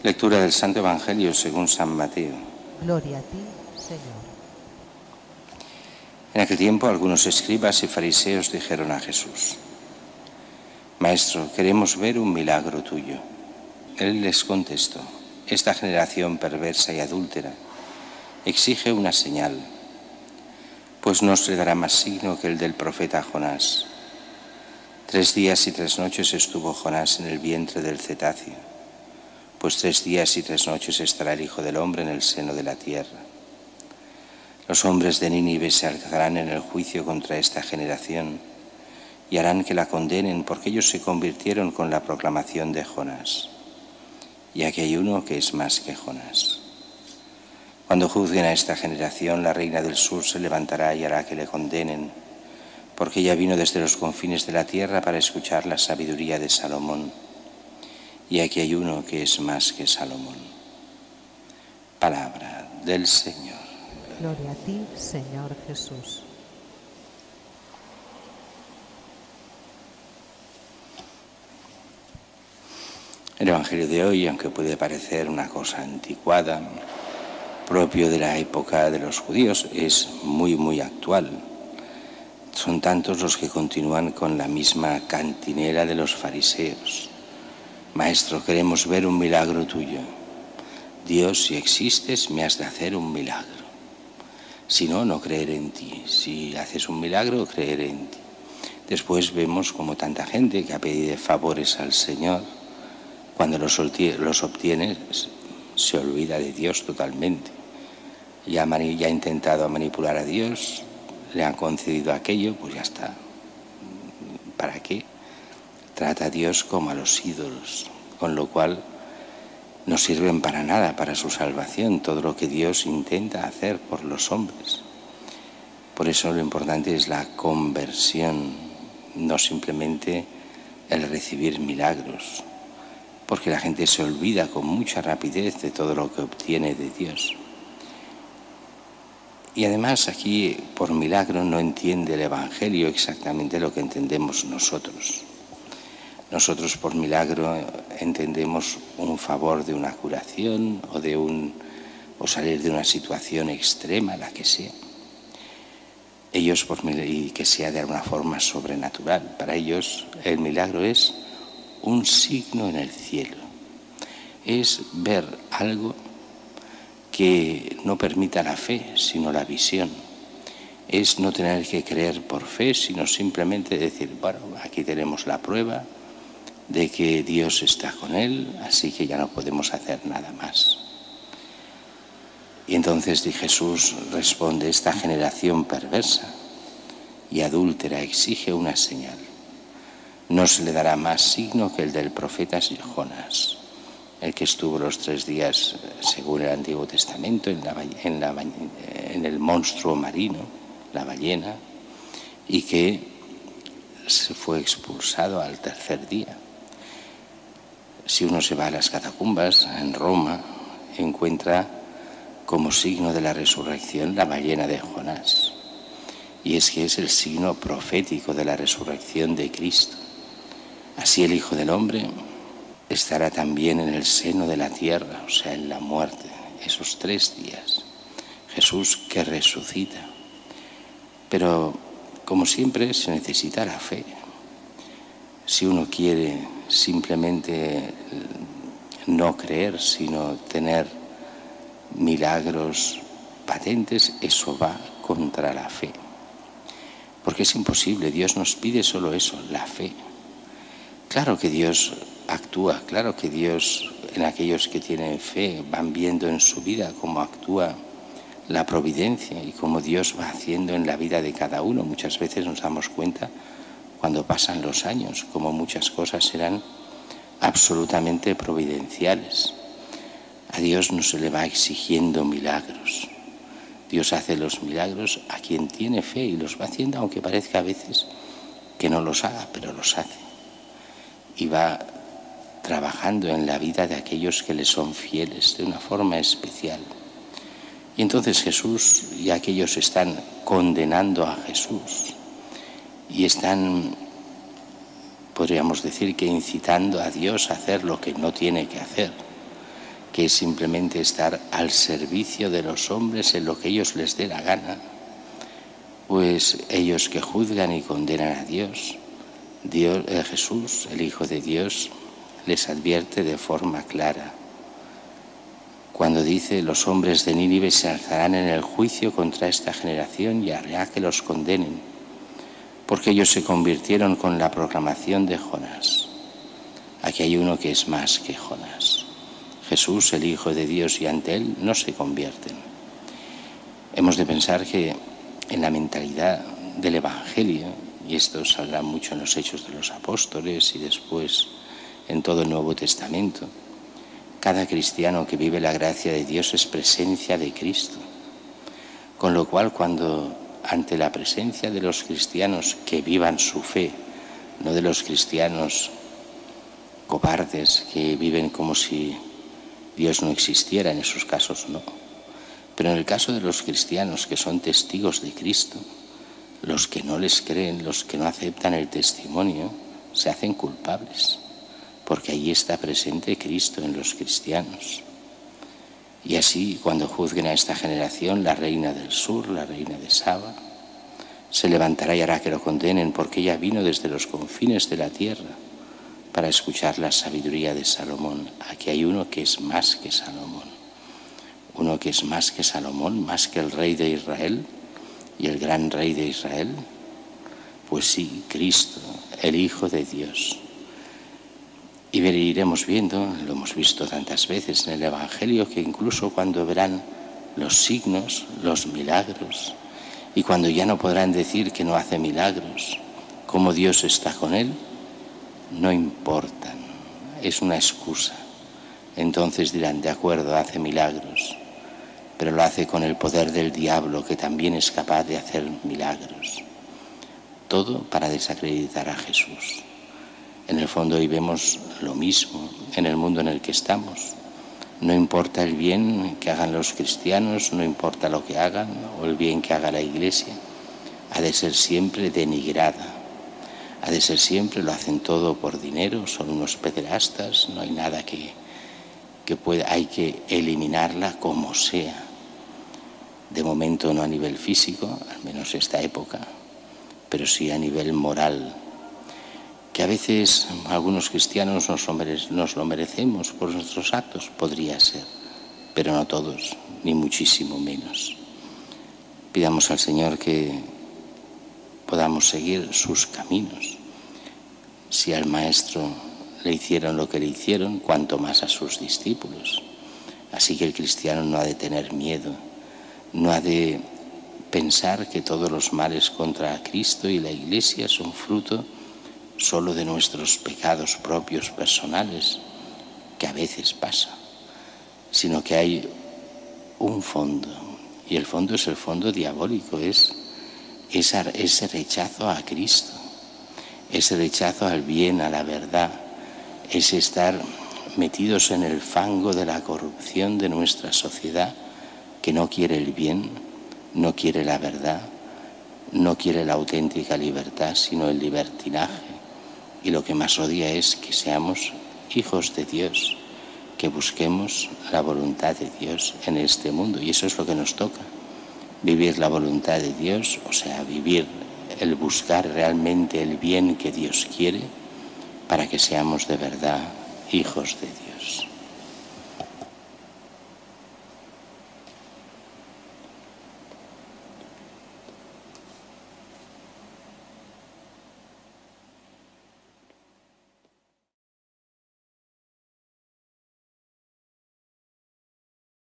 Lectura del Santo Evangelio según San Mateo. Gloria a ti, Señor. En aquel tiempo algunos escribas y fariseos dijeron a Jesús: Maestro, queremos ver un milagro tuyo. Él les contestó: Esta generación perversa y adúltera exige una señal, pues no se le dará más signo que el del profeta Jonás. 3 días y 3 noches estuvo Jonás en el vientre del cetáceo, pues 3 días y 3 noches estará el Hijo del Hombre en el seno de la tierra. Los hombres de Nínive se alzarán en el juicio contra esta generación y harán que la condenen, porque ellos se convirtieron con la proclamación de Jonás. Y aquí hay uno que es más que Jonás. Cuando juzguen a esta generación, la reina del sur se levantará y hará que le condenen, porque ella vino desde los confines de la tierra para escuchar la sabiduría de Salomón. Y aquí hay uno que es más que Salomón. Palabra del Señor. Gloria a ti, Señor Jesús. El Evangelio de hoy, aunque puede parecer una cosa anticuada, propio de la época de los judíos, es muy actual. Son tantos los que continúan con la misma cantinela de los fariseos. Maestro, queremos ver un milagro tuyo. Dios, si existes, me has de hacer un milagro. Si no, no creeré en ti. Si haces un milagro, creeré en ti. Después vemos como tanta gente que ha pedido favores al Señor, cuando los obtiene, se olvida de Dios totalmente. Ya ha intentado manipular a Dios, le han concedido aquello, pues ya está. ¿Para qué? Trata a Dios como a los ídolos, con lo cual no sirven para nada para su salvación, todo lo que Dios intenta hacer por los hombres. Por eso lo importante es la conversión, no simplemente el recibir milagros, porque la gente se olvida con mucha rapidez de todo lo que obtiene de Dios. Y además aquí, por milagro, no entiende el Evangelio exactamente lo que entendemos nosotros. Nosotros por milagro entendemos un favor de una curación o salir de una situación extrema, la que sea. Ellos y que sea de alguna forma sobrenatural. Para ellos el milagro es un signo en el cielo. Es ver algo que no permita la fe, sino la visión. Es no tener que creer por fe, sino simplemente decir, bueno, aquí tenemos la prueba de que Dios está con él, así que ya no podemos hacer nada más. Y entonces Jesús responde: esta generación perversa y adúltera exige una señal. No se le dará más signo que el del profeta Jonás, el que estuvo los 3 días, según el Antiguo Testamento, en el monstruo marino, la ballena, y que se fue expulsado al 3er día. Si uno se va a las catacumbas en Roma, encuentra como signo de la resurrección la ballena de Jonás. Y es que es el signo profético de la resurrección de Cristo. Así el Hijo del Hombre estará también en el seno de la tierra, o sea, en la muerte, esos 3 días. Jesús que resucita. Pero, como siempre, se necesita la fe. Si uno quiere simplemente no creer, sino tener milagros patentes, eso va contra la fe. Porque es imposible, Dios nos pide solo eso, la fe. Claro que Dios actúa, claro que Dios, en aquellos que tienen fe, van viendo en su vida cómo actúa la providencia y cómo Dios va haciendo en la vida de cada uno. Muchas veces nos damos cuenta, cuando pasan los años, como muchas cosas serán absolutamente providenciales. A Dios no se le va exigiendo milagros. Dios hace los milagros a quien tiene fe y los va haciendo, aunque parezca a veces que no los haga, pero los hace. Y va trabajando en la vida de aquellos que le son fieles de una forma especial. Y entonces Jesús y aquellos están condenando a Jesús y están, podríamos decir, que incitando a Dios a hacer lo que no tiene que hacer. que es simplemente estar al servicio de los hombres en lo que ellos les dé la gana, pues ellos que juzgan y condenan a Dios, Jesús, el Hijo de Dios, les advierte de forma clara. Cuando dice: los hombres de Nínive se alzarán en el juicio contra esta generación y hará que los condenen, porque ellos se convirtieron con la proclamación de Jonás. Aquí hay uno que es más que Jonás. Jesús, el Hijo de Dios, y ante él no se convierten. Hemos de pensar que en la mentalidad del Evangelio, y esto saldrá mucho en los Hechos de los Apóstoles y después en todo el Nuevo Testamento, cada cristiano que vive la gracia de Dios es presencia de Cristo. Con lo cual, cuando ante la presencia de los cristianos que vivan su fe, no de los cristianos cobardes que viven como si Dios no existiera, en esos casos no. Pero en el caso de los cristianos que son testigos de Cristo, los que no les creen, los que no aceptan el testimonio, se hacen culpables, porque allí está presente Cristo en los cristianos. Y así, cuando juzguen a esta generación, la reina del sur, la reina de Saba, se levantará y hará que lo condenen, porque ella vino desde los confines de la tierra para escuchar la sabiduría de Salomón. Aquí hay uno que es más que Salomón. Uno que es más que Salomón, más que el rey de Israel y el gran rey de Israel. Pues sí, Cristo, el Hijo de Dios. Y iremos viendo, lo hemos visto tantas veces en el Evangelio, que incluso cuando verán los signos, los milagros, y cuando ya no podrán decir que no hace milagros, cómo Dios está con él, no importan, es una excusa. Entonces dirán: de acuerdo, hace milagros, pero lo hace con el poder del diablo, que también es capaz de hacer milagros. Todo para desacreditar a Jesús. En el fondo hoy vemos lo mismo en el mundo en el que estamos. No importa el bien que hagan los cristianos, no importa lo que hagan o el bien que haga la Iglesia, ha de ser siempre denigrada. Ha de ser siempre, lo hacen todo por dinero, son unos pederastas, no hay nada que pueda, hay que eliminarla como sea. De momento no a nivel físico, al menos esta época, pero sí a nivel moral. Que a veces algunos cristianos nos lo merecemos por nuestros actos, podría ser, pero no todos, ni muchísimo menos. Pidamos al Señor que podamos seguir sus caminos. Si al Maestro le hicieron lo que le hicieron, cuanto más a sus discípulos. Así que el cristiano no ha de tener miedo, no ha de pensar que todos los males contra Cristo y la Iglesia son fruto solo de nuestros pecados propios personales, que a veces pasa, sino que hay un fondo, y el fondo es el fondo diabólico, es ese rechazo a Cristo, ese rechazo al bien, a la verdad, es estar metidos en el fango de la corrupción de nuestra sociedad, que no quiere el bien, no quiere la verdad, no quiere la auténtica libertad, sino el libertinaje. Y lo que más odia es que seamos hijos de Dios, que busquemos la voluntad de Dios en este mundo. Y eso es lo que nos toca, vivir la voluntad de Dios, o sea, vivir el buscar realmente el bien que Dios quiere, para que seamos de verdad hijos de Dios.